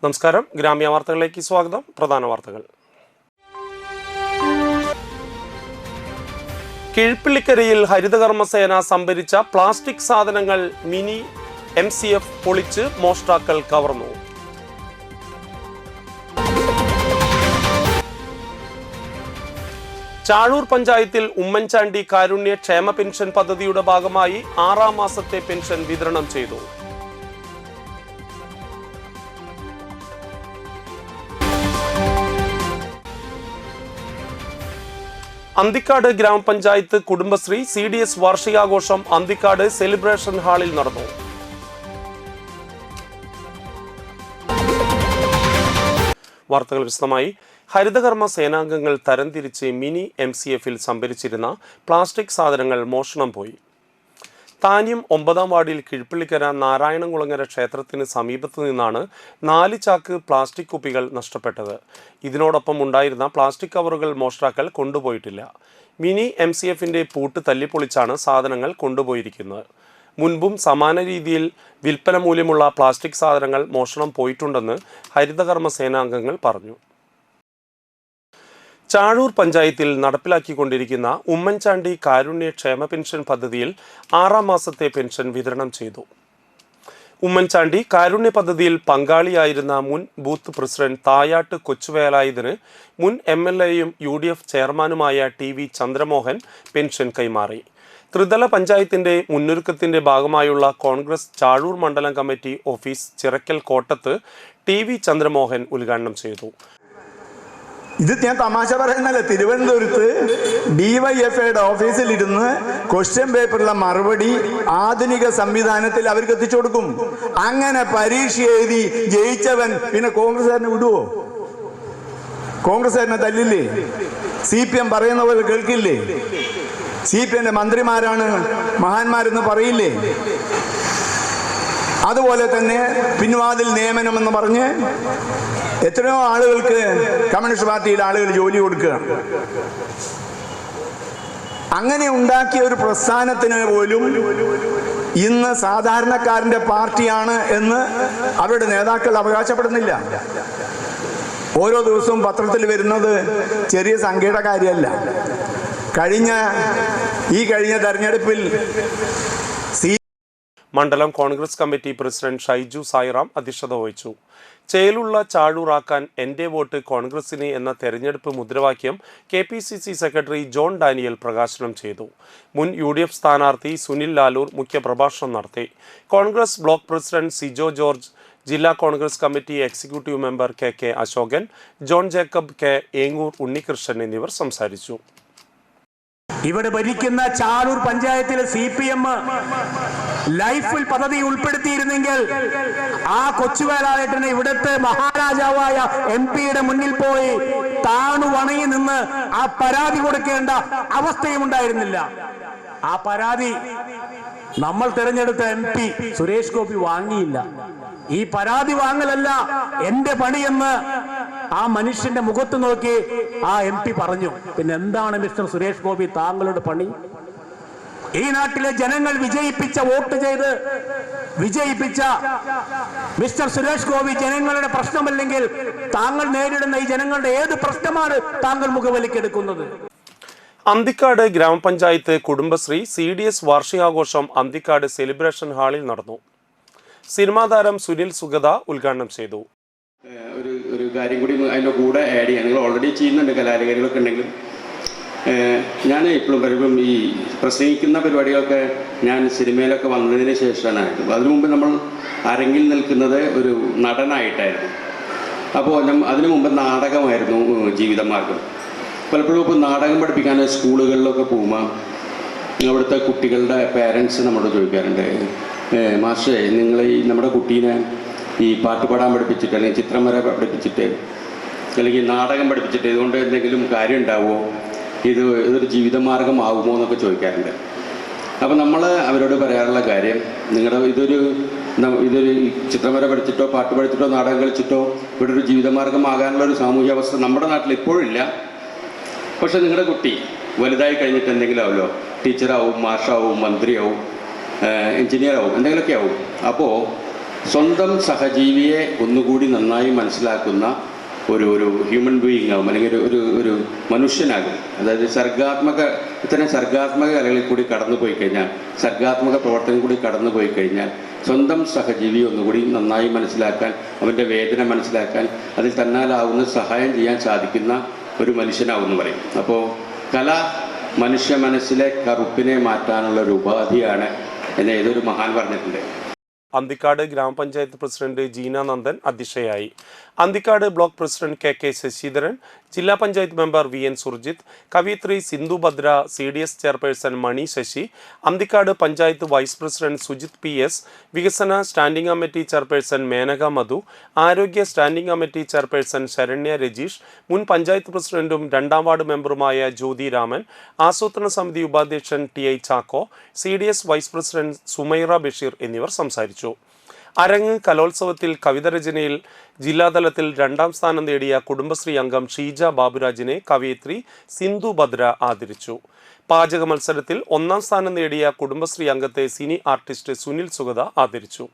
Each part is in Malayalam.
നമസ്കാരം, ഗ്രാമീയ വാർത്തകളിലേക്ക് സ്വാഗതം. പ്രധാന വാർത്തകൾ. കീഴ്പിള്ളിക്കരയിൽ ഹരിതകർമ്മസേന സംഭരിച്ച പ്ലാസ്റ്റിക് സാധനങ്ങൾ മിനി MCF പൊളിച്ച് മോഷ്ടാക്കൾ കവർന്നു. ചാഴൂർ പഞ്ചായത്തിൽ ഉമ്മൻചാണ്ടി കാരുണ്യ ക്ഷേമ പെൻഷൻ പദ്ധതിയുടെ ഭാഗമായി 6ാം മാസത്തെ പെൻഷൻ വിതരണം ചെയ്തു. അന്തിക്കാട് ഗ്രാമപഞ്ചായത്ത് കുടുംബശ്രീ CDS വാർഷികാഘോഷം അന്തിക്കാട് സെലിബ്രേഷൻ ഹാളിൽ നടന്നു. വാർത്തകൾ വിശദമായി. ഹരിതകർമ്മ സേനാംഗങ്ങൾ തരംതിരിച്ച് മിനി MCFൽ സംഭരിച്ചിരുന്ന പ്ലാസ്റ്റിക് സാധനങ്ങൾ മോഷണം പോയി. താന്യം 9ാം വാർഡിൽ കീഴ്പിള്ളിക്കര നാരായണംകുളങ്ങര ക്ഷേത്രത്തിന് സമീപത്തു നിന്നാണ് 4 ചാക്ക് പ്ലാസ്റ്റിക് കുപ്പികൾ നഷ്ടപ്പെട്ടത്. ഇതിനോടൊപ്പം ഉണ്ടായിരുന്ന പ്ലാസ്റ്റിക് കവറുകൾ മോഷ്ടാക്കൾ കൊണ്ടുപോയിട്ടില്ല. മിനി MCFന്റെ പൂട്ട് തല്ലിപ്പൊളിച്ചാണ് സാധനങ്ങൾ കൊണ്ടുപോയിരിക്കുന്നത്. മുൻപും സമാന രീതിയിൽ വിൽപ്പന മൂല്യമുള്ള പ്ലാസ്റ്റിക് സാധനങ്ങൾ മോഷണം പോയിട്ടുണ്ടെന്ന് ഹരിതകർമ്മ സേനാംഗങ്ങൾ പറഞ്ഞു. ചാഴൂർ പഞ്ചായത്തിൽ നടപ്പിലാക്കിക്കൊണ്ടിരിക്കുന്ന ഉമ്മൻചാണ്ടി കാരുണ്യ ക്ഷേമ പെൻഷൻ പദ്ധതിയിൽ 6ാം മാസത്തെ പെൻഷൻ വിതരണം ചെയ്തു. ഉമ്മൻചാണ്ടി കാരുണ്യ പദ്ധതിയിൽ പങ്കാളിയായിരുന്ന മുൻ ബൂത്ത് പ്രസിഡന്റ് തായാട്ട് കൊച്ചുവേലായുധന് മുൻ MLAയും UDF ചെയർമാനുമായ TV ചന്ദ്രമോഹൻ പെൻഷൻ കൈമാറി. ത്രിതല പഞ്ചായത്തിന്റെ മുന്നൊരുക്കത്തിന്റെ ഭാഗമായുള്ള കോൺഗ്രസ് ചാഴൂർ മണ്ഡലം committee office Chirakkal Kottath TV Chandramohan ഉദ്ഘാടനം ചെയ്തു. ഇത് ഞാൻ തമാശ പറയുന്നല്ല. തിരുവനന്തപുരത്ത് DYFIയുടെ ഓഫീസിലിരുന്ന് ക്വസ്റ്റ്യൻ പേപ്പറിലെ മറുപടി ആധുനിക സംവിധാനത്തിൽ അവർക്ക് എത്തിച്ചു കൊടുക്കും. അങ്ങനെ പരീക്ഷ എഴുതി ജയിച്ചവൻ പിന്നെ കോൺഗ്രസ്സുകാരനെ വിടുവോ? കോൺഗ്രസ്സുകാരനെ തല്ലില്ലേ? CPM പറയുന്ന പോലെ കേൾക്കില്ലേ? CPMന്റെ മന്ത്രിമാരാണ് മഹാന്മാരെന്ന് പറയില്ലേ? അതുപോലെ തന്നെ പിൻവാതിൽ നിയമനമെന്ന് പറഞ്ഞ് എത്രയോ ആളുകൾക്ക് കമ്മ്യൂണിസ്റ്റ് പാർട്ടിയിലെ ആളുകൾ ജോലി കൊടുക്കുക. അങ്ങനെ ഉണ്ടാക്കിയ ഒരു പ്രസ്ഥാനത്തിന് പോലും ഇന്ന് സാധാരണക്കാരന്റെ പാർട്ടിയാണ് എന്ന് അവരുടെ നേതാക്കൾ അവകാശപ്പെടുന്നില്ല. ഓരോ ദിവസവും പത്രത്തിൽ വരുന്നത് ചെറിയ സംഖ്യയുടെ കാര്യമല്ല. കഴിഞ്ഞ തെരഞ്ഞെടുപ്പിൽ മണ്ഡലം കോൺഗ്രസ് കമ്മിറ്റി പ്രസിഡന്റ് ഷൈജു സായിറാം അധ്യക്ഷത വഹിച്ചു. ചേലുള്ള ചാഴൂറാക്കാൻ എൻ്റെ വോട്ട് കോൺഗ്രസിന് എന്ന തെരഞ്ഞെടുപ്പ് മുദ്രാവാക്യം KPCC സെക്രട്ടറി ജോൺ ഡാനിയൽ പ്രകാശനം ചെയ്തു. മുൻ UDF സ്ഥാനാർത്ഥി സുനിൽ ലാലൂർ മുഖ്യപ്രഭാഷണം നടത്തി. Congress block president Sijo George, ജില്ലാ Congress committee executive member KK Ashokan, John Jacob, Engur Unnikrishnan എന്നിവർ സംസാരിച്ചു. ഇവിടെ ഭരിക്കുന്ന ചാഴൂർ പഞ്ചായത്തിലെ CPM ലൈഫിൽ പദ്ധതി ഉൾപ്പെടുത്തിയിരുന്നെങ്കിൽ ആ കൊച്ചുവേലായേട്ടന് ഇവിടുത്തെ മഹാരാജാവായ MP-യുടെ മുന്നിൽ പോയി താണു വണങ്ങി നിന്ന് ആ പരാതി കൊടുക്കേണ്ട അവസ്ഥയും ഉണ്ടായിരുന്നില്ല. ആ പരാതി നമ്മൾ തിരഞ്ഞെടുത്ത MP സുരേഷ് ഗോപി വാങ്ങിയില്ല. ഈ പരാതി വാങ്ങലല്ല എന്റെ പണിയെന്ന് ആ മനുഷ്യന്റെ മുഖത്ത് നോക്കി ആ MP പറഞ്ഞു. പിന്നെ എന്താണ് മിസ്റ്റർ സുരേഷ് ഗോപി താങ്കളുടെ പണി? ഈ നാട്ടിലെ ജനങ്ങൾ വോട്ട് ചെയ്ത് വിജയിപ്പിച്ച മിസ്റ്റർ സുരേഷ് ഗോപി ജനങ്ങളുടെ പ്രശ്നമല്ലെങ്കിൽ താങ്കൾ നേരിടുന്ന ഈ ജനങ്ങളുടെ ഏത് പ്രശ്നമാണ് താങ്കൾ മുഖവിലക്കെടുക്കുന്നത്? അന്തിക്കാട് ഗ്രാമപഞ്ചായത്ത് കുടുംബശ്രീ CDS വാർഷികാഘോഷം അന്തിക്കാട് സെലിബ്രേഷൻ ഹാളിൽ നടന്നു. സിനിമാ താരം സുനിൽ സുഗത ഉദ്ഘാടനം ചെയ്തു. ഒരു കാര്യം കൂടി അതിൻ്റെ കൂടെ ആഡ് ചെയ്യാം. നിങ്ങൾ ഓൾറെഡി ചെയ്യുന്നുണ്ട് കലാകാരികളൊക്കെ ഉണ്ടെങ്കിലും ഞാൻ ഇപ്പോഴും വരുമ്പം ഈ പ്രസംഗിക്കുന്ന പരിപാടികളൊക്കെ ഞാൻ സിനിമയിലൊക്കെ വന്നതിന് ശേഷമാണ്. അതിനു മുമ്പ് നമ്മൾ അരങ്ങിൽ നിൽക്കുന്നത് ഒരു നടനായിട്ടായിരുന്നു. അപ്പോൾ അതിനു മുമ്പ് നാടകമായിരുന്നു ജീവിതമാർഗം. പലപ്പോഴും ഇപ്പോൾ നാടകം പഠിപ്പിക്കാൻ സ്കൂളുകളിലൊക്കെ പോകുമ്പോൾ അവിടുത്തെ കുട്ടികളുടെ പേരൻസ് നമ്മളോട് ചോദിക്കാറുണ്ട്, മാഷേ നിങ്ങൾ നമ്മുടെ കുട്ടീനെ ഈ പാട്ട് പാടാൻ പഠിപ്പിച്ചിട്ട് അല്ലെങ്കിൽ ചിത്രം വര പഠിപ്പിച്ചിട്ട് അല്ലെങ്കിൽ നാടകം പഠിപ്പിച്ചിട്ട് ഇതുകൊണ്ട് എന്തെങ്കിലും കാര്യം ഉണ്ടാവുമോ, ഇതൊരു ജീവിതമാർഗമാകുമോ എന്നൊക്കെ ചോദിക്കാറുണ്ട്. അപ്പോൾ നമ്മൾ അവരോട് പറയാറുള്ള കാര്യം, ഇതൊരു ചിത്രം വര പഠിച്ചിട്ടോ പാട്ട് പഠിച്ചിട്ടോ നാടകം കളിച്ചിട്ടോ ഇവിടെ ഒരു ജീവിതമാർഗമാകാനുള്ള ഒരു സാമൂഹ്യ അവസ്ഥ നമ്മുടെ നാട്ടിൽ ഇപ്പോഴില്ല. പക്ഷെ നിങ്ങളുടെ കുട്ടി വലുതായി കഴിഞ്ഞിട്ട് എന്തെങ്കിലും ആവുമല്ലോ, ടീച്ചറാവും, മാഷാവും, മന്ത്രിയാവും, എഞ്ചിനീയറാവും, എന്തെങ്കിലുമൊക്കെ ആവും. അപ്പോൾ സ്വന്തം സഹജീവിയെ ഒന്നുകൂടി നന്നായി മനസ്സിലാക്കുന്ന ഒരു ഹ്യൂമൻ ബീയിങ് ആകും, അല്ലെങ്കിൽ ഒരു മനുഷ്യനാകും. അതായത് ഇത്തരം സർഗാത്മക കലകളിൽ കൂടി കടന്നു പോയി കഴിഞ്ഞാൽ, സർഗാത്മക പ്രവർത്തനം കൂടി കടന്നു പോയി കഴിഞ്ഞാൽ സ്വന്തം സഹജീവി ഒന്നുകൂടി നന്നായി മനസ്സിലാക്കാൻ, അവൻ്റെ വേദന മനസ്സിലാക്കാൻ, അതിൽ തന്നാലാവുന്ന സഹായം ചെയ്യാൻ സാധിക്കുന്ന ഒരു മനുഷ്യനാവുമെന്ന് പറയും. അപ്പോൾ കല മനുഷ്യ മനസ്സിലെ കറുപ്പിനെ മാറ്റാനുള്ള ഒരു ഉപാധിയാണ് എന്ന് ഏതൊരു മഹാൻ പറഞ്ഞിട്ടുണ്ട്. അന്തിക്കാട് ഗ്രാമപഞ്ചായത്ത് പ്രസിഡന്റ് ജീന നന്ദൻ അധ്യക്ഷയായി. Anthikad block president K Sasidharan, ജില്ലാ പഞ്ചായത്ത് മെമ്പർ VN സുർജിത്ത്, കവിയത്രി Sindhu Bhadra, CDS chairperson Mani Sasi, Anthikad panchayat vice president Sujith PS, വികസന standing committee chairperson Menaka Madhu, ആരോഗ്യ standing committee chairperson Saranya Rajeesh, മുൻ പഞ്ചായത്ത് പ്രസിഡന്റും 2ാം വാർഡ് മെമ്പറുമായ ജ്യോതി രാമൻ, ആസൂത്രണ സമിതി ഉപാധ്യക്ഷൻ TI Chacko, CDS vice president Sumaira Basheer എന്നിവർ സംസാരിച്ചു. അരങ്ങ് കലോത്സവത്തിൽ കവിതരചനയിൽ ജില്ലാതലത്തിൽ 2ാം സ്ഥാനം നേടിയ കുടുംബശ്രീ അംഗം ഷീജ ബാബുരാജിനെ കവയിത്രി സിന്ധു ഭദ്ര ആദരിച്ചു. പാചക മത്സരത്തിൽ 1ാം സ്ഥാനം നേടിയ കുടുംബശ്രീ അംഗത്തെ സിനി ആർട്ടിസ്റ്റ് സുനിൽ സുഗത ആദരിച്ചു.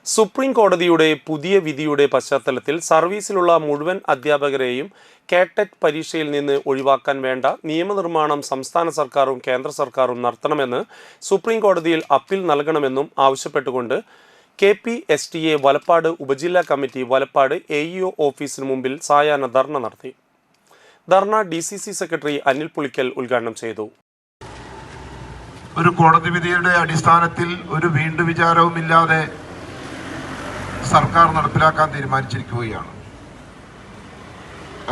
സുപ്രീം കോടതിയുടെ പുതിയ വിധിയുടെ പശ്ചാത്തലത്തിൽ സർവീസിലുള്ള മുഴുവൻ അധ്യാപകരെയും കേട്ടറ്റ് പരീക്ഷയിൽ നിന്ന് ഒഴിവാക്കാൻ വേണ്ട നിയമനിർമ്മാണം സംസ്ഥാന സർക്കാരും കേന്ദ്ര സർക്കാരും നടത്തണമെന്ന് സുപ്രീം കോടതിയിൽ അപ്പീൽ നൽകണമെന്നും ആവശ്യപ്പെട്ടുകൊണ്ട് KPSTA വലപ്പാട് ഉപജില്ലാ കമ്മിറ്റി വലപ്പാട് AEO ഓഫീസിന് മുമ്പിൽ സായാഹ്ന ധർണ നടത്തി. ധർണ DCC സെക്രട്ടറി അനിൽ പുളിക്കൽ ഉദ്ഘാടനം ചെയ്തു. ഒരു കോടതി വിധിയുടെ അടിസ്ഥാനത്തിൽ ഒരു വീണ്ടും വിചാരവുമില്ലാതെ സർക്കാർ നടപ്പിലാക്കാൻ തീരുമാനിച്ചിരിക്കുകയാണ്.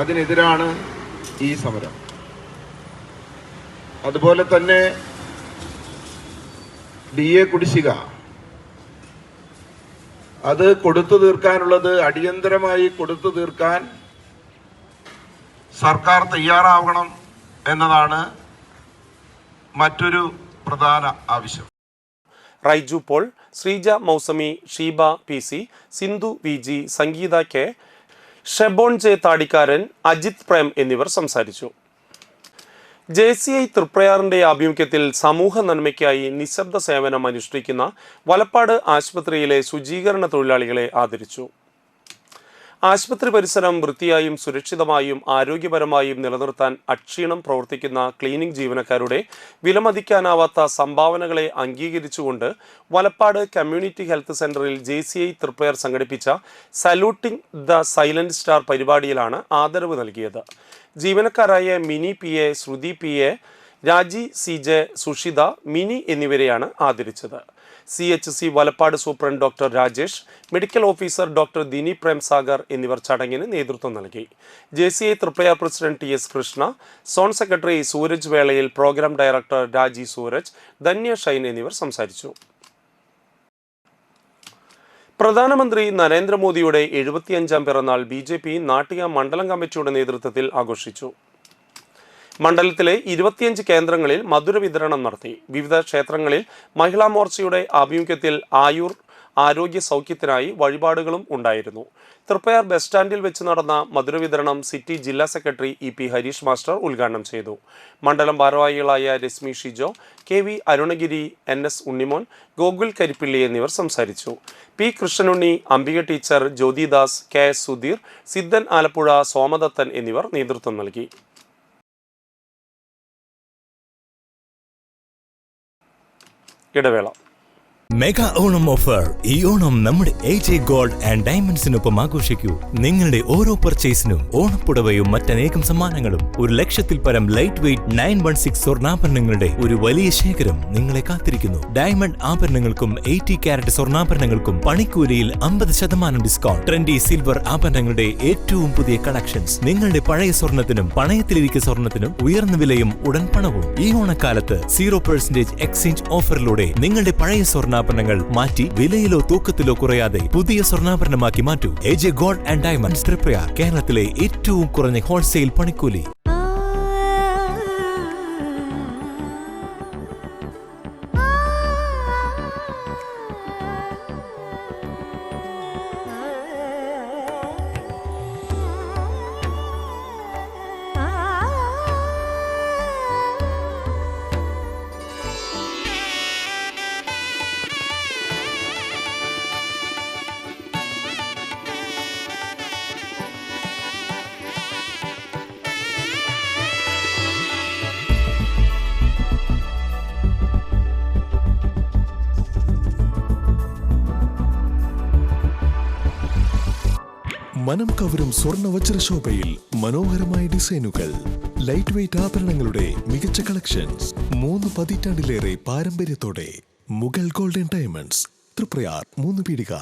അതിനെതിരാണ് ഈ സമരം. അതുപോലെ തന്നെ DA കുടിശ്ശിക അത് കൊടുത്തു തീർക്കാനുള്ളത് അടിയന്തരമായി കൊടുത്തു തീർക്കാൻ സർക്കാർ തയ്യാറാവണം എന്നതാണ് മറ്റൊരു പ്രധാന ആവശ്യം. Raiju Paul, Sreeja Mausami, Sheeba PC, Sindhu VG, Sangeetha K, Shebon J താടിക്കാരൻ, അജിത് പ്രേം എന്നിവർ സംസാരിച്ചു. JCI തൃപ്രയാറിന്റെ ആഭിമുഖ്യത്തിൽ സമൂഹ നന്മയ്ക്കായി നിശബ്ദ സേവനം അനുഷ്ഠിക്കുന്ന വലപ്പാട് ആശുപത്രിയിലെ ശുചീകരണ തൊഴിലാളികളെ ആദരിച്ചു. ആശുപത്രി പരിസരം വൃത്തിയായും സുരക്ഷിതമായും ആരോഗ്യപരമായും നിലനിർത്താൻ അക്ഷീണം പ്രവർത്തിക്കുന്ന ക്ലീനിംഗ് ജീവനക്കാരുടെ വിലമതിക്കാനാവാത്ത സംഭാവനകളെ അംഗീകരിച്ചുകൊണ്ട് വലപ്പാട് കമ്മ്യൂണിറ്റി ഹെൽത്ത് സെന്ററിൽ JCI തൃപ്രയാർ സംഘടിപ്പിച്ച സല്യൂട്ടിംഗ് ദ സൈലന്റ് സ്റ്റാർ പരിപാടിയിലാണ് ആദരവ് നൽകിയത്. ജീവനക്കാരായ Mini PA, Sruthi PA, Raji CJ, Sushitha, Mini എന്നിവരെയാണ് ആദരിച്ചത്. CHC Valappad superintendent doctor Rajesh, medical officer doctor Dini Prem Sagar എന്നിവർ ചടങ്ങിന് നേതൃത്വം നൽകി. JCI Triprayar president TS Krishna, zone secretary Sooraj വേളയിൽ, പ്രോഗ്രാം ഡയറക്ടർ രാജി സൂരജ്, ധന്യ ഷൈൻ എന്നിവർ സംസാരിച്ചു. പ്രധാനമന്ത്രി നരേന്ദ്രമോദിയുടെ 75ാം പിറന്നാൾ BJP നാട്ടിക മണ്ഡലം കമ്മിറ്റിയുടെ നേതൃത്വത്തിൽ ആഘോഷിച്ചു. മണ്ഡലത്തിലെ 25 കേന്ദ്രങ്ങളിൽ മധുര വിതരണം നടത്തി. വിവിധ ക്ഷേത്രങ്ങളിൽ മഹിളാ മോർച്ചയുടെ ആഭിമുഖ്യത്തിൽ ആരോഗ്യ സൗഖ്യത്തിനായി വഴിപാടുകളും ഉണ്ടായിരുന്നു. തൃപ്പയാർ ബസ് സ്റ്റാൻഡിൽ വെച്ച് നടന്ന മധുര വിതരണം സിറ്റി ജില്ലാ സെക്രട്ടറി EP ഹരീഷ് മാസ്റ്റർ ഉദ്ഘാടനം ചെയ്തു. മണ്ഡലം ഭാരവാഹികളായ രശ്മി ഷിജോ, KV അരുണഗിരി, NS ഉണ്ണിമോൻ, ഗോകുൽ കരിപ്പിള്ളി എന്നിവർ സംസാരിച്ചു. P Krishnanunni, Ambika teacher, Jyothidas, KS Sudheer, Siddhan Alappuzha, Somadathan എന്നിവർ നേതൃത്വം നൽകി. ഇടവേള. Mega Onam offer. ഈ ഓണം നമ്മുടെ AJ ഗോൾഡ് ആൻഡ് ഡയമണ്ട്സിനൊപ്പം ആഘോഷിക്കൂ. നിങ്ങളുടെ ഓരോ പർച്ചേസിനും ഓണപ്പുടവയും മറ്റനേകം സമ്മാനങ്ങളും 1,00,000-ൽ പരം ലൈറ്റ് വെയ്റ്റ് 916 സ്വർണ്ണാഭരണങ്ങളുടെ ഒരു വലിയ ശേഖരം നിങ്ങളെ കാത്തിരിക്കുന്നു. ഡയമണ്ട് ആഭരണങ്ങൾക്കും 80 കാരറ്റ് സ്വർണ്ണാഭരണങ്ങൾക്കും പണിക്കൂലിയിൽ 50% ഡിസ്കൗണ്ട്. ട്രെൻഡി സിൽവർ ആഭരണങ്ങളുടെ ഏറ്റവും പുതിയ കളക്ഷൻസ്. നിങ്ങളുടെ പഴയ സ്വർണ്ണത്തിനും പണയത്തിലിരിക്കുന്ന സ്വർണ്ണത്തിനും ഉയർന്ന വിലയും ഉടൻ പണവും. ഈ ഓണക്കാലത്ത് 0% എക്സ്ചേഞ്ച് ഓഫറിലൂടെ നിങ്ങളുടെ പഴയ സ്വർണ്ണാഭരണങ്ങൾ മാറ്റി വിലയിലോ തൂക്കത്തിലോ കുറയാതെ പുതിയ സ്വർണ്ണാഭരണമാക്കി മാറ്റൂ. AJ gold and diamonds, Triprayar. കേരളത്തിലെ ഏറ്റവും കുറഞ്ഞ ഹോൾസെയിൽ പണിക്കൂലി. മനം കവരും സ്വർണ്ണ വജ്രശോഭയിൽ മനോഹരമായ ഡിസൈനുകൾ, ലൈറ്റ് വെയ്റ്റ് ആഭരണങ്ങളുടെ മികച്ച കളക്ഷൻസ്, 3 പതിറ്റാണ്ടിലേറെ പാരമ്പര്യത്തോടെ മുഗൾ ഗോൾഡൻ ഡയമണ്ട്സ്, തൃപ്രയാർ 3 പീടിക.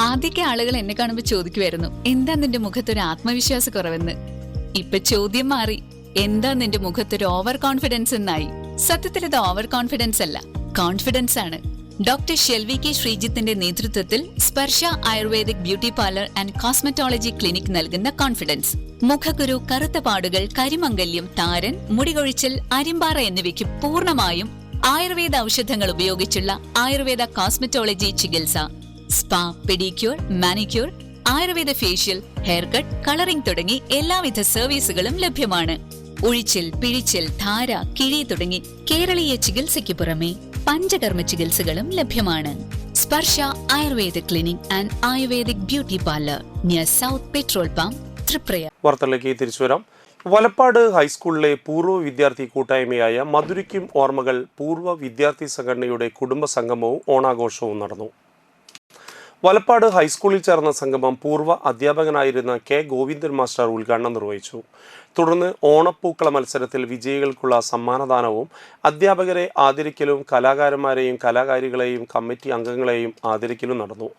ആദ്യമൊക്കെ ആളുകൾ എന്നെ കാണുമ്പോൾ ചോദിക്കുമായിരുന്നു, എന്താ നിന്റെ മുഖത്തൊരു ആത്മവിശ്വാസ കുറവെന്ന്. ഇപ്പൊ ചോദ്യം മാറി, എന്താ നിന്റെ മുഖത്തൊരു ഓവർ കോൺഫിഡൻസ് എന്നായി. സത്യത്തിൽ ഇത് ഓവർ കോൺഫിഡൻസ് അല്ല, കോൺഫിഡൻസ് ആണ്. ഡോക്ടർ ഷെൽവി കെ ശ്രീജിത്തിന്റെ നേതൃത്വത്തിൽ Sparsha ayurvedic beauty parlour and cosmetology clinic നൽകുന്ന കോൺഫിഡൻസ്. മുഖക്കുരു, കറുത്ത പാടുകൾ, കരിമംഗല്യം, താരൻ, മുടികൊഴിച്ചിൽ, അരിമ്പാറ എന്നിവയ്ക്ക് പൂർണ്ണമായും ആയുർവേദ ഔഷധങ്ങൾ ഉപയോഗിച്ചുള്ള ആയുർവേദ കോസ്മെറ്റോളജി ചികിത്സ. Spa, pedicure, manicure, Ayurveda facial, hair cut, colouring തുടങ്ങി എല്ലാവിധ സർവീസുകളും ലഭ്യമാണ്. ഉഴിച്ചിൽ, പിഴിച്ചിൽ, ധാര, കിഴി തുടങ്ങി കേരളീയ ചികിത്സയ്ക്ക് പുറമെ പഞ്ചകർമ്മ ചികിത്സകളും ലഭ്യമാണ്. Sparsha Ayurveda clinic and ayurvedic beauty parlour near south petrol pump, Triprayar. വാർത്തകളിലേക്ക് തിരിച്ചു വരാം. വലപ്പാട് ഹൈസ്കൂളിലെ പൂർവ്വ വിദ്യാർത്ഥി കൂട്ടായ്മയായ മധുരയ്ക്കും ഓർമ്മകൾ പൂർവ്വ വിദ്യാർത്ഥി സംഘടനയുടെ കുടുംബ സംഗമവും ഓണാഘോഷവും നടന്നു. വലപ്പാട് ഹൈസ്കൂളിൽ ചേർന്ന സംഗമം പൂർവ്വ അധ്യാപകനായിരുന്ന കെ ഗോവിന്ദൻ മാസ്റ്റർ ഉദ്ഘാടനം നിർവഹിച്ചു. തുടർന്ന് ഓണപ്പൂക്കള മത്സരത്തിൽ വിജയികൾക്കുള്ള സമ്മാനദാനവും അധ്യാപകരെ ആദരിക്കലും കലാകാരന്മാരെയും കലാകാരികളെയും കമ്മിറ്റി അംഗങ്ങളെയും ആദരിക്കലും നടന്നു.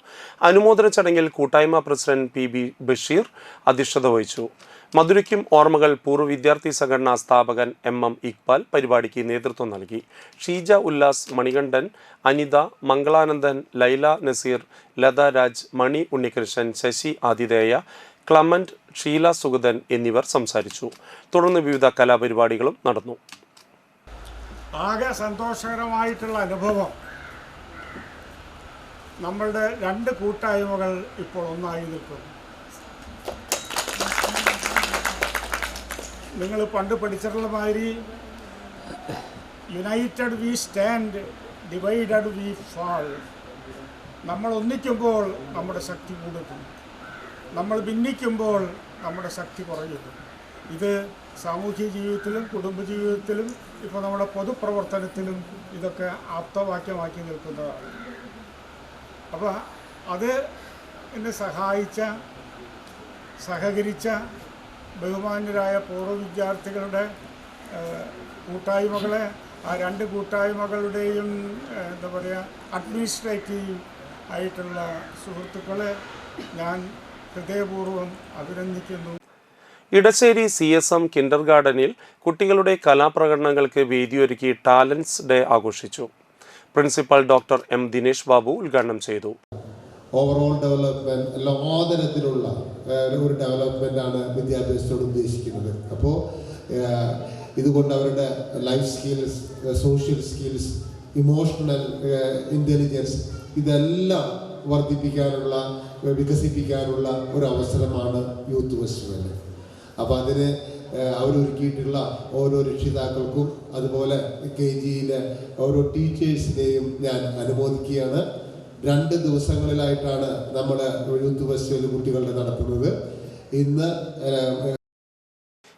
അനുമോദന ചടങ്ങിൽ കൂട്ടായ്മ പ്രസിഡന്റ് PB ബഷീർ അധ്യക്ഷത വഹിച്ചു. മധുരയ്ക്കും ഓർമ്മകൾ പൂർവ്വ വിദ്യാർത്ഥി സംഘടനാ സ്ഥാപകൻ MM ഇക്ബാൽ പരിപാടിക്ക് നേതൃത്വം നൽകി. ഷീജ ഉല്ലാസ്, മണികണ്ഠൻ, അനിത, മംഗളാനന്ദൻ, ലൈല നസീർ, ലത രാജ്, മണി ഉണ്ണികൃഷ്ണൻ, ശശി ആതിഥേയ, ക്ലമന്റ്, ഷീല സുഗതൻ എന്നിവർ സംസാരിച്ചു. തുടർന്ന് വിവിധ കലാപരിപാടികളും നടന്നു. ആകെ സന്തോഷകരമായിട്ടുള്ള അനുഭവം, നമ്മളുടെ 2 കൂട്ടായ്മകൾ ഇപ്പോൾ ഒന്നായി നിൽക്കുന്നു. നിങ്ങൾ പണ്ട് പഠിച്ചിട്ടുള്ള മാതിരി united we stand, divided we fall. നമ്മൾ ഒന്നിക്കുമ്പോൾ നമ്മുടെ ശക്തി കൂടുന്നു, നമ്മൾ ഭിന്നിക്കുമ്പോൾ നമ്മുടെ ശക്തി കുറയുന്നു. ഇത് സാമൂഹ്യ ജീവിതത്തിലും കുടുംബജീവിതത്തിലും ഇപ്പോൾ നമ്മുടെ പൊതുപ്രവർത്തനത്തിലും ഇതൊക്കെ ആപ്തവാക്യമാക്കി നിൽക്കുന്നതാണ്. അപ്പോൾ അത് എന്നെ സഹകരിച്ച ബഹുമാന്യരായ പൂർവ്വ വിദ്യാർത്ഥികളുടെ കൂട്ടായ്മകളെ, ആ 2 കൂട്ടായ്മകളുടെയും എന്താ പറയുക അഡ്മിനിസ്ട്രേറ്റീവ് ആയിട്ടുള്ള സുഹൃത്തുക്കളെ ഞാൻ ഹൃദയപൂർവ്വം അഭിനന്ദിക്കുന്നു. ഇടശ്ശേരി CSM കിൻഡർ ഗാർഡനിൽ കുട്ടികളുടെ കലാപ്രകടനങ്ങൾക്ക് വേദിയൊരുക്കി ടാലൻസ് ഡേ ആഘോഷിച്ചു. Principal doctor M Dinesh Babu ഉദ്ഘാടനം ചെയ്തു. ഓവറോൾ ഡെവലപ്മെൻറ്റ്, എല്ലാ തരത്തിലുള്ള ഒരു ഡെവലപ്മെൻറ്റാണ് വിദ്യാഭ്യാസത്തോട് ഉദ്ദേശിക്കുന്നത്. അപ്പോൾ ഇതുകൊണ്ട് അവരുടെ life skills, social skills, emotional intelligence ഇതെല്ലാം വികസിപ്പിക്കാനുള്ള ഒരു അവസരമാണ് യൂത്ത് ഫെസ്റ്റിവൽ. അപ്പോൾ അതിന് അവരൊരുക്കിയിട്ടുള്ള ഓരോ രക്ഷിതാക്കൾക്കും അതുപോലെ KGയിലെ ഓരോ ടീച്ചേഴ്സിനെയും ഞാൻ അനുമോദിക്കുകയാണ്. 2 ദിവസങ്ങളിലായിട്ടാണ് നമ്മുടെ യൂത്ത് ഫെസ്റ്റിവൽ കുട്ടികളുടെ നടത്തുന്നത്. ഇന്ന്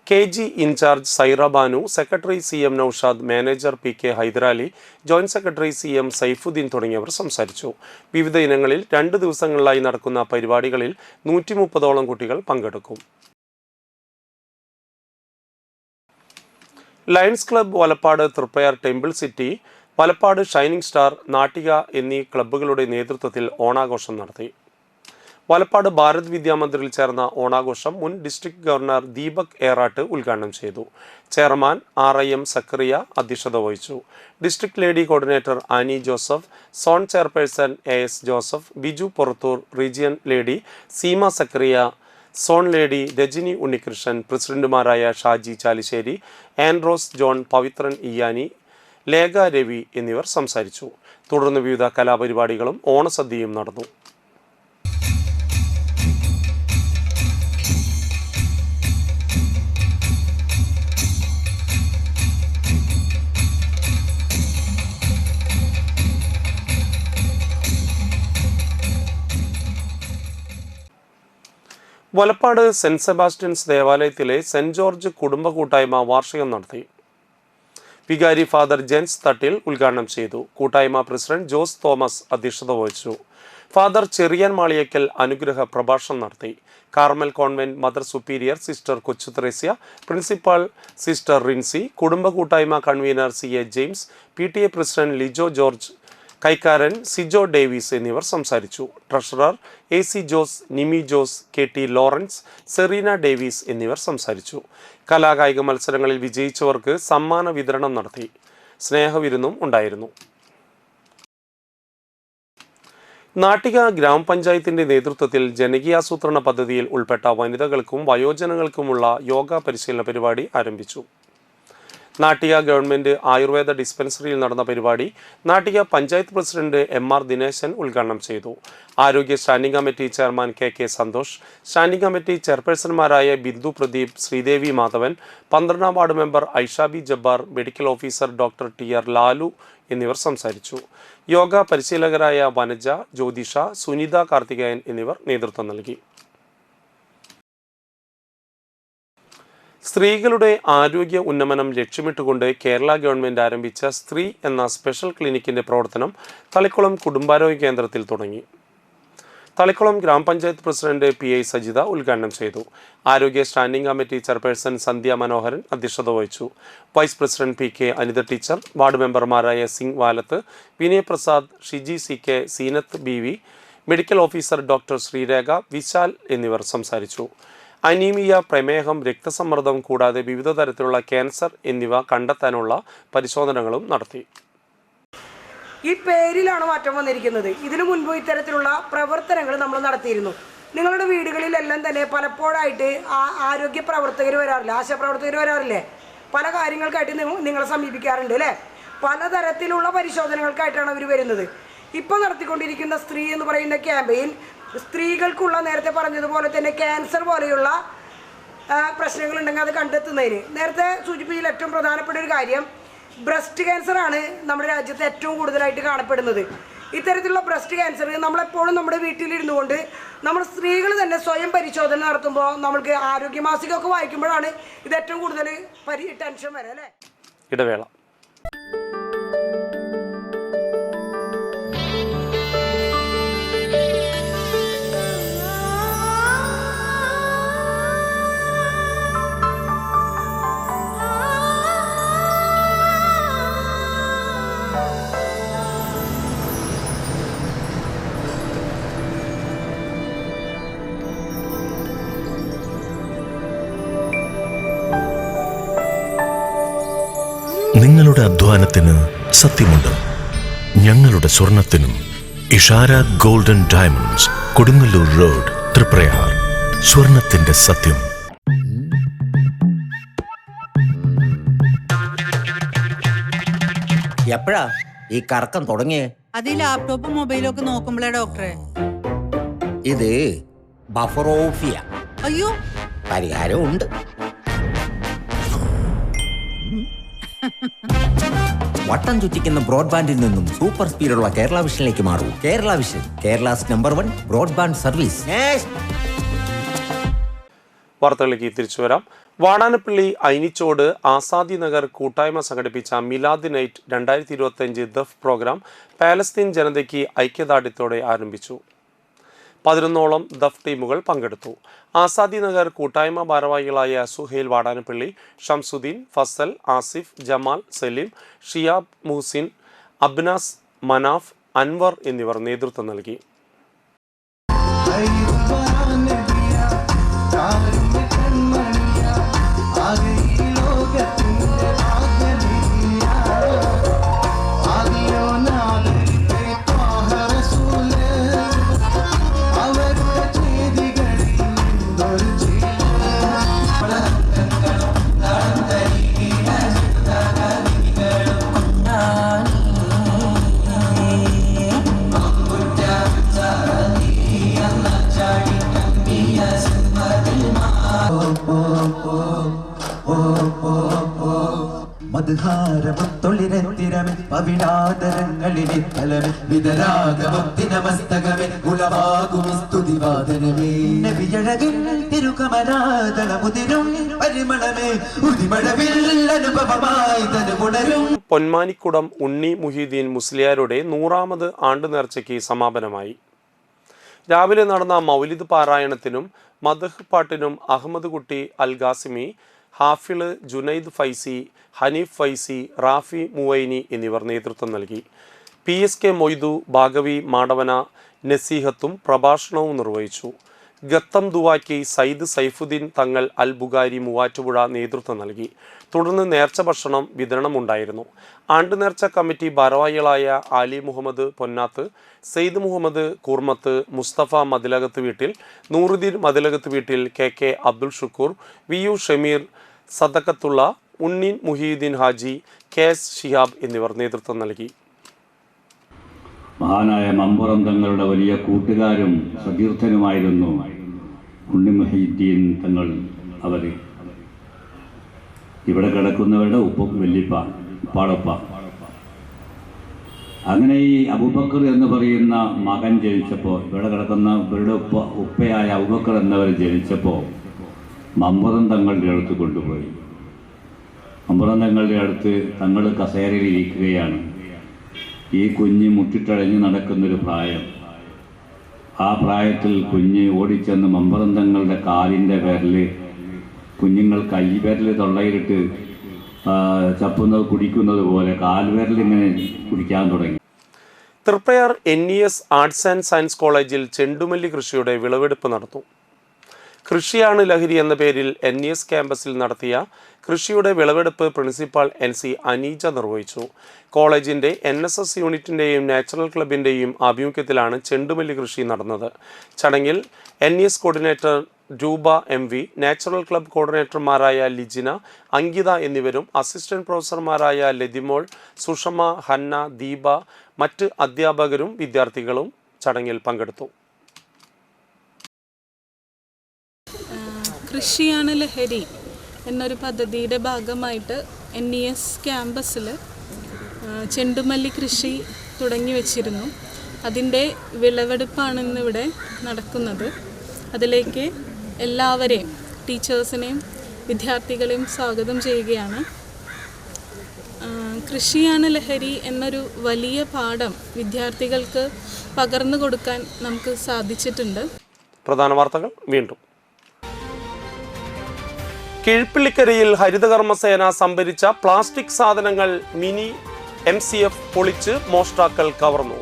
KG in charge Saira Banu, secretary CM Noushad, manager PK Haidarali, joint secretary CM Saifuddin തുടങ്ങിയവർ സംസാരിച്ചു. വിവിധ ഇനങ്ങളിൽ 2 ദിവസങ്ങളിലായി നടക്കുന്ന പരിപാടികളിൽ 130ഓളം കുട്ടികൾ പങ്കെടുക്കും. Lions club Valappad, Triprayar temple city, Valappad shining star, Nattika എന്നീ ക്ലബ്ബുകളുടെ നേതൃത്വത്തിൽ ഓണാഘോഷം നടത്തി. വലപ്പാട് ഭാരത് വിദ്യാമന്ദിറിൽ ചേർന്ന ഓണാഘോഷം മുൻ ഡിസ്ട്രിക്ട് ഗവർണർ ദീപക് ഏറാട്ട് ഉദ്ഘാടനം ചെയ്തു. ചെയർമാൻ RIM സക്കറിയ അധ്യക്ഷത വഹിച്ചു. District lady coordinator Annie Joseph, zone chairperson AS Joseph, Biju Porathur, region lady Seema Zakaria, zone lady Rajani Unnikrishnan, പ്രസിഡന്റുമാരായ ഷാജി ചാലിശ്ശേരി, ആൻഡ്രോസ് ജോൺ, പവിത്രൻ ഇയാനി, ലേഖ രവി എന്നിവർ സംസാരിച്ചു. തുടർന്ന് വിവിധ കലാപരിപാടികളും ഓണസദ്യയും നടന്നു. വലപ്പാട് സെന്റ് സെബാസ്റ്റ്യൻസ് ദേവാലയത്തിലെ സെന്റ് ജോർജ് കുടുംബ കൂട്ടായ്മ വാർഷികം നടത്തി. വികാരി ഫാദർ ജെൻസ് തട്ടിൽ ഉദ്ഘാടനം ചെയ്തു. കൂട്ടായ്മ പ്രസിഡന്റ് ജോസ് തോമസ് അധ്യക്ഷത വഹിച്ചു. ഫാദർ ചെറിയാൻ മാളിയക്കൽ അനുഗ്രഹ പ്രഭാഷണം നടത്തി. Carmel convent mother superior sister Kochu Thresia, principal sister Rinsi, കുടുംബ കൂട്ടായ്മ convener CA James, PTA president Lijo George, കൈക്കാരൻ സിജോ ഡേവിസ് എന്നിവർ സംസാരിച്ചു. Treasurer AC Jose, Nimi Jose, KT Lawrence, Serena Davis എന്നിവർ സംസാരിച്ചു. കലാകായിക മത്സരങ്ങളിൽ വിജയിച്ചവർക്ക് സമ്മാന വിതരണം നടത്തി. സ്നേഹവിരുന്നും ഉണ്ടായിരുന്നു. നാട്ടിക ഗ്രാമപഞ്ചായത്തിന്റെ നേതൃത്വത്തിൽ ജനകീയാസൂത്രണ പദ്ധതിയിൽ ഉൾപ്പെട്ട വനിതകൾക്കും വയോജനങ്ങൾക്കുമുള്ള യോഗ പരിശീലന പരിപാടി ആരംഭിച്ചു. നാട്ടിക ഗവൺമെന്റ് ആയുർവേദ ഡിസ്പെൻസറിയിൽ നടന്ന പരിപാടി നാട്ടിക പഞ്ചായത്ത് പ്രസിഡന്റ് MR ദിനേശൻ ഉദ്ഘാടനം ചെയ്തു. ആരോഗ്യ standing committee chairman KK Santhosh, standing committee ചെയർപേഴ്സൺമാരായ ബിന്ദു പ്രദീപ്, ശ്രീദേവി മാധവൻ, 12ാം ward member Aishabi Jabbar, medical officer doctor TR Lalu എന്നിവർ സംസാരിച്ചു. യോഗ പരിശീലകരായ വനജ, ജ്യോതിഷ, സുനിത കാർത്തികേയൻ എന്നിവർ നേതൃത്വം നൽകി. സ്ത്രീകളുടെ ആരോഗ്യ ഉന്നമനം ലക്ഷ്യമിട്ടുകൊണ്ട് കേരള ഗവൺമെന്റ് ആരംഭിച്ച സ്ത്രീ എന്ന സ്പെഷ്യൽ ക്ലിനിക്കിന്റെ പ്രവർത്തനം തളിക്കുളം കുടുംബാരോഗ്യ കേന്ദ്രത്തിൽ തുടങ്ങി. തളിക്കുളം ഗ്രാമപഞ്ചായത്ത് പ്രസിഡന്റ് PI സജിത ഉദ്ഘാടനം ചെയ്തു. ആരോഗ്യ standing committee chairperson Sandhya Manoharan അധ്യക്ഷത വഹിച്ചു. Vice president PK Anitha teacher, ward മെമ്പർമാരായ Singh Valathu, Vinay Prasad, Shiji CK, Seenath BV, medical officer doctor Sreerekha, Vishal എന്നിവർ സംസാരിച്ചു. അനീമിയ, പ്രമേഹം, രക്തസമ്മർദ്ദം കൂടാതെ വിവിധ തരത്തിലുള്ള ക്യാൻസർ എന്നിവ കണ്ടെത്താനുള്ള പരിശോധനകളും നടത്തി. ഈ പേരിലാണ് മാറ്റം വന്നിരിക്കുന്നത്. ഇതിനു മുൻപ് ഇത്തരത്തിലുള്ള പ്രവർത്തനങ്ങൾ നമ്മൾ നടത്തിയിരുന്നു. നിങ്ങളുടെ വീടുകളിലെല്ലാം തന്നെ പലപ്പോഴായിട്ട് ആരോഗ്യ പ്രവർത്തകർ വരാറില്ല, ആശാപ്രവർത്തകർ വരാറില്ലേ? പല കാര്യങ്ങൾക്കായിട്ട് നിങ്ങളെ സമീപിക്കാറുണ്ട് അല്ലേ? പലതരത്തിലുള്ള പരിശോധനകൾക്കായിട്ടാണ് അവർ വരുന്നത്. ഇപ്പോൾ നടത്തിക്കൊണ്ടിരിക്കുന്ന സ്ത്രീ എന്ന് പറയുന്ന ക്യാമ്പയിൻ സ്ത്രീകൾക്കുള്ള, നേരത്തെ പറഞ്ഞതുപോലെ തന്നെ ക്യാൻസർ പോലെയുള്ള പ്രശ്നങ്ങളുണ്ടെങ്കിൽ അത് കണ്ടെത്തുന്നതിന്, നേരത്തെ സൂചിപ്പിച്ചതിൽ ഏറ്റവും പ്രധാനപ്പെട്ട ഒരു കാര്യം ബ്രസ്റ്റ് ക്യാൻസറാണ് നമ്മുടെ രാജ്യത്ത് ഏറ്റവും കൂടുതലായിട്ട് കാണപ്പെടുന്നത്. ഇത്തരത്തിലുള്ള ബ്രസ്റ്റ് ക്യാൻസർ നമ്മളെപ്പോഴും നമ്മുടെ വീട്ടിലിരുന്നു കൊണ്ട് നമ്മൾ സ്ത്രീകൾ തന്നെ സ്വയം പരിശോധന നടത്തുമ്പോൾ നമ്മൾക്ക് ആരോഗ്യമാസികമൊക്കെ വായിക്കുമ്പോഴാണ് ഇത് ഏറ്റവും കൂടുതൽ ടെൻഷൻ വരെ അല്ലേ? ഇടവേള. നിങ്ങളുടെ അധ്വാനത്തിന് സത്യമുണ്ട്, ഞങ്ങളുടെ സ്വർണത്തിനും. Ishara golden diamonds, Kodungallur road, Triprayar. സ്വർണത്തിന്റെ സത്യം. എപ്പോഴാ ഈ കറക്കം തുടങ്ങിയേ? അത് ഈ ലാപ്ടോപ്പും മൊബൈലും ഒക്കെ നോക്കുമ്പോഴേ ഡോക്ടറെ. ഇത് ബഫറോഫിയ. അയ്യോ, പരിഹാരം ഉണ്ട്. വട്ടം ചുറ്റിക്കുന്ന ബ്രോഡ്ബാൻഡിൽ നിന്നും സൂപ്പർ സ്പീഡുള്ള കേരള വിഷനിലേക്ക് മാറൂ. Kerala vision, Kerala's number 1 broadband service. വാർത്തകളിലേക്ക് തിരിച്ചു വരാം. വാടാനപ്പള്ളി ഐനിച്ചോട് ആസാദി നഗർ കൂട്ടായ്മ സംഘടിപ്പിച്ച മിലാദ് നൈറ്റ് 2025 ദഫ് പ്രോഗ്രാം പാലസ്തീൻ ജനതയ്ക്ക് ഐക്യദാർഢ്യത്തോടെ ആരംഭിച്ചു. 11ഓളം ദഫ് ടീമുകൾ പങ്കെടുത്തു. ആസാദി നഗർ കൂട്ടായ്മ ഭാരവാഹികളായ സുഹൈൽ വാടാനപ്പള്ളി, ഷംസുദ്ദീൻ, ഫസൽ, ആസിഫ്, ജമാൽ, സലീം, ഷിയാബ്, മുഹസിൻ, അബ്നാസ്, മനാഫ്, അൻവർ എന്നിവർ നേതൃത്വം നൽകി. മദ്ഹാരമത്തൊളിരത്തിരമെ പവിഴാതരങ്ങളിലെ തലമെ വിതരാഗമത്തിനമസ്തകമെ ഉളവാകുമിസ്തുതിവാദനമേ നബിയഴകിൽ തിരുകമലാതളമുതിരും പരിമളമേ ഉദിമഴവിൽ അനുഭവമായി തനുകുണരും. പൊന്മാനിക്കുടം ഉണ്ണി മുഹീദ്ദീൻ മുസ്ലിയാരുടെ 100ാമത് ആണ്ട് നേർച്ചയ്ക്ക് സമാപനമായി. രാവിലെ നടന്ന മൗലിദ് പാരായണത്തിനും മദ്ഹ് പാട്ടിനും അഹമ്മദ് കുട്ടി അൽ ഖാസിമി, ഹാഫിള് ജുനൈദ് ഫൈസി, ഹനീഫ് ഫൈസി, റാഫി മുവൈനി എന്നിവർ നേതൃത്വം നൽകി. PSK മൊയ്തു ബാഗവി മാടവന നസീഹത്തും പ്രഭാഷണവും നിർവഹിച്ചു. ഗത്തം ദുവാക്കി സയ്യിദ് സൈഫുദ്ദീൻ തങ്ങൾ അൽ ബുഖാരി മൂവാറ്റുപുഴ നേതൃത്വം നൽകി. തുടർന്ന് നേർച്ച ഭക്ഷണം വിതരണമുണ്ടായിരുന്നു. ആണ്ടുനേർച്ച കമ്മിറ്റി ഭാരവാഹികളായ ആലി മുഹമ്മദ് പൊന്നാത്ത്, സെയ്ദ് മുഹമ്മദ് കൂർമത്ത്, മുസ്തഫ മതിലകത്ത് വീട്ടിൽ, നൂറുദ്ദീൻ മതിലകത്ത് വീട്ടിൽ, KK Abdul Shukkur, VU Shameer, Sadakathulla, Unneen Mohiuddin Haji, KS Shihab എന്നിവർ നേതൃത്വം നൽകി. മഹാനായ മമ്പുറം തങ്ങളുടെ വലിയ കൂട്ടുകാരും സതീർത്ഥനുമായിരുന്നു ഉണ്ണി മുഹീദ്ദീൻ തങ്ങൾ. അവർ ഇവിടെ കിടക്കുന്നവരുടെ വല്യപ്പ ഉപ്പാടപ്പ. അങ്ങനെ ഈ അബൂബക്കർ എന്ന് പറയുന്ന മകൻ ജനിച്ചപ്പോൾ, ഇവിടെ കിടക്കുന്ന ഇവരുടെ ഉപ്പയായ അബൂബക്കർ എന്നവർ ജനിച്ചപ്പോൾ മമ്പുറം തങ്ങളുടെ അടുത്ത് കൊണ്ടുപോയി. മമ്പുറം തങ്ങളുടെ അടുത്ത് തങ്ങൾ കസേരയിൽ ഇരിക്കുകയാണ്. ഈ കുഞ്ഞ് മുട്ടിട്ടഴഞ്ഞ് നടക്കുന്നൊരു പ്രായം. ആ പ്രായത്തിൽ കുഞ്ഞ് ഓടിച്ചെന്ന് മമ്പുറം തങ്ങളുടെ കാലിൻ്റെ പേരിൽ കുഞ്ഞുങ്ങൾ കൈവിരൽ തൊള്ളയിലിട്ട് ചപ്പുന്നത് കുടിക്കുന്നത് പോലെ കാൽവിരൽ ഇങ്ങനെ കുടിക്കാൻ തുടങ്ങി. Triprayar NES arts and science കോളേജിൽ ചെണ്ടുമല്ലി കൃഷിയുടെ വിളവെടുപ്പ് നടന്നു. കൃഷിയാണ് ലഹരി എന്ന പേരിൽ NES ക്യാമ്പസിൽ നടത്തിയ കൃഷിയുടെ വിളവെടുപ്പ് പ്രിൻസിപ്പാൾ NC അനീജ നിർവഹിച്ചു. കോളേജിൻ്റെ NSS യൂണിറ്റിൻ്റെയും നാച്ചുറൽ ക്ലബിൻ്റെയും ആഭിമുഖ്യത്തിലാണ് ചെണ്ടുമല്ലി കൃഷി നടന്നത്. ചടങ്ങിൽ NES coordinator Roopa MV, natural club കോർഡിനേറ്റർമാരായ ലിജിന, അങ്കിത എന്നിവരും അസിസ്റ്റന്റ് പ്രൊഫസർമാരായ ലതിമോൾ, സുഷമ, ഹന്ന, ദീപ, മറ്റ് അധ്യാപകരും വിദ്യാർത്ഥികളും ചടങ്ങിൽ പങ്കെടുത്തു. കൃഷിയാണ് ലഹരി എന്നൊരു പദ്ധതിയുടെ ഭാഗമായിട്ട് NES ക്യാമ്പസിൽ ചെണ്ടുമല്ലി കൃഷി തുടങ്ങി വച്ചിരുന്നു. അതിൻ്റെ വിളവെടുപ്പാണ് ഇന്നിവിടെ നടക്കുന്നത്. അതിലേക്ക് എല്ലാവരെയും, ടീച്ചേഴ്സിനെയും വിദ്യാർത്ഥികളെയും സ്വാഗതം ചെയ്യുകയാണ്. കൃഷിയാണ് ലഹരി എന്നൊരു വലിയ പാഠം വിദ്യാർത്ഥികൾക്ക് പകർന്നു കൊടുക്കാൻ നമുക്ക് സാധിച്ചിട്ടുണ്ട്. പ്രധാന വാർത്തകൾ വീണ്ടും. കീഴ്പ്പിള്ളിക്കരയിൽ ഹരിതകർമ്മസേന സംഭരിച്ച പ്ലാസ്റ്റിക് സാധനങ്ങൾ മിനി MCF പൊളിച്ച് മോഷ്ടാക്കൾ കവർന്നു.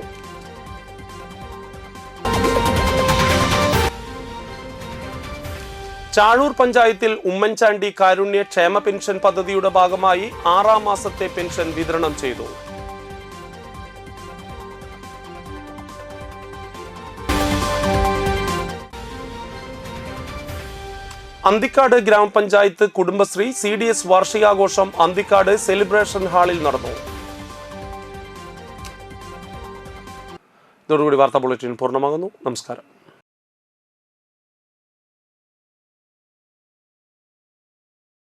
ചാഴൂർ പഞ്ചായത്തിൽ ഉമ്മൻചാണ്ടി കാരുണ്യ ക്ഷേമ പെൻഷൻ പദ്ധതിയുടെ ഭാഗമായി 6ാം മാസത്തെ പെൻഷൻ വിതരണം ചെയ്തു. അന്തിക്കാട് ഗ്രാമപഞ്ചായത്ത് കുടുംബശ്രീ CDS വാർഷികാഘോഷം അന്തിക്കാട് സെലിബ്രേഷൻ ഹാളിൽ നടന്നു. ഇതോടുകൂടി വാർത്താ ബുള്ളറ്റിൻ പൂർണ്ണമാകുന്നു. നമസ്കാരം.